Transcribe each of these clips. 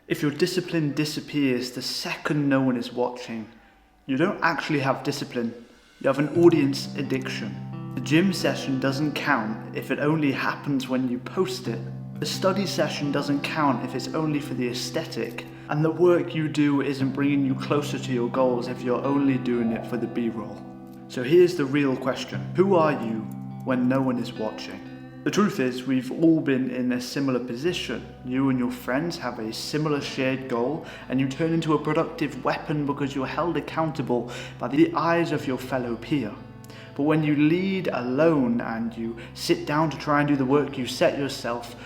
If your discipline disappears the second no one is watching, you don't actually have discipline, you have an audience addiction. The gym session doesn't count if it only happens when you post it. The study session doesn't count if it's only for the aesthetic. And the work you do isn't bringing you closer to your goals if you're only doing it for the B-roll. So here's the real question. Who are you when no one is watching? The truth is, we've all been in a similar position. You and your friends have a similar shared goal, and you turn into a productive weapon because you're held accountable by the eyes of your fellow peer. But when you lead alone and you sit down to try and do the work you set yourself,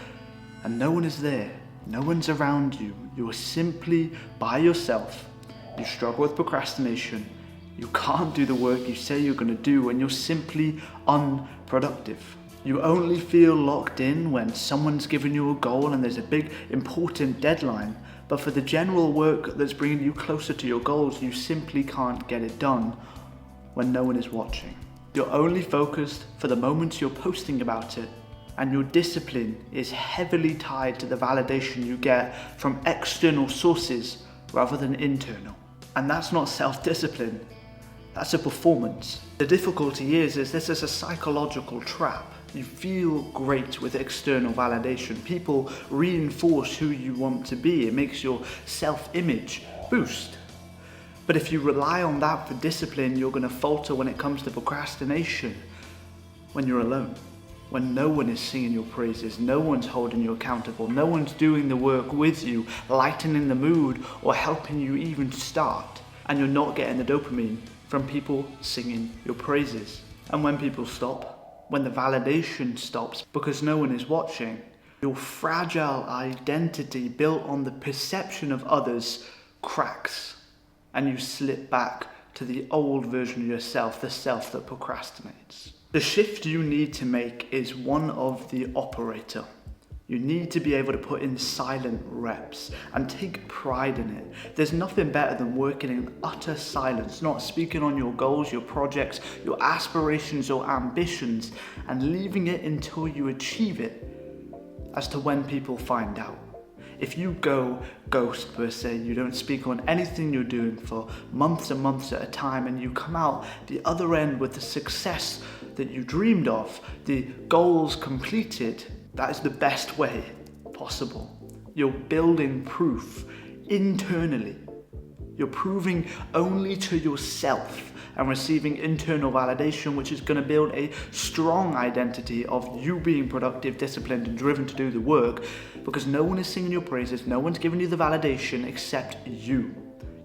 and no one is there, no one's around you, you're simply by yourself, you struggle with procrastination, you can't do the work you say you're going to do, and you're simply unproductive. You only feel locked in when someone's given you a goal and there's a big important deadline, but for the general work that's bringing you closer to your goals, you simply can't get it done when no one is watching. You're only focused for the moments you're posting about it, and your discipline is heavily tied to the validation you get from external sources rather than internal. And that's not self-discipline, that's a performance. The difficulty is this is a psychological trap. You feel great with external validation. People reinforce who you want to be. It makes your self-image boost. But if you rely on that for discipline, you're going to falter when it comes to procrastination. When you're alone, when no one is singing your praises, no one's holding you accountable, no one's doing the work with you, lightening the mood or helping you even start, and you're not getting the dopamine from people singing your praises. And when people stop, when the validation stops because no one is watching, your fragile identity built on the perception of others cracks, and you slip back to the old version of yourself, the self that procrastinates. The shift you need to make is one of the operator. You need to be able to put in silent reps and take pride in it. There's nothing better than working in utter silence, not speaking on your goals, your projects, your aspirations or ambitions, and leaving it until you achieve it as to when people find out. If you go ghost per se, you don't speak on anything you're doing for months and months at a time, and you come out the other end with the success that you dreamed of, the goals completed, that is the best way possible. You're building proof internally. You're proving only to yourself and receiving internal validation, which is going to build a strong identity of you being productive, disciplined, and driven to do the work, because no one is singing your praises, no one's giving you the validation except you.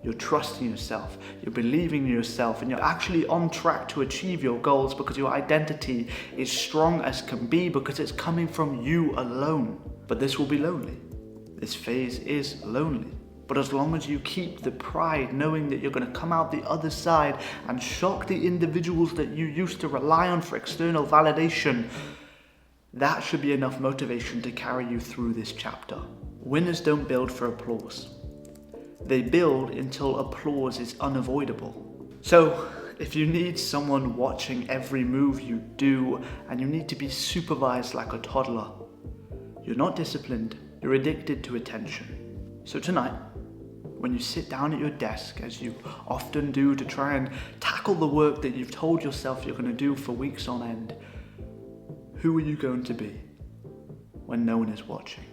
You're trusting yourself, you're believing in yourself, and you're actually on track to achieve your goals because your identity is strong as can be, because it's coming from you alone. But this will be lonely. This phase is lonely. But as long as you keep the pride, knowing that you're going to come out the other side and shock the individuals that you used to rely on for external validation, that should be enough motivation to carry you through this chapter. Winners don't build for applause. They build until applause is unavoidable. So, if you need someone watching every move you do, and you need to be supervised like a toddler, you're not disciplined, you're addicted to attention. So tonight, when you sit down at your desk, as you often do to try and tackle the work that you've told yourself you're going to do for weeks on end, who are you going to be when no one is watching?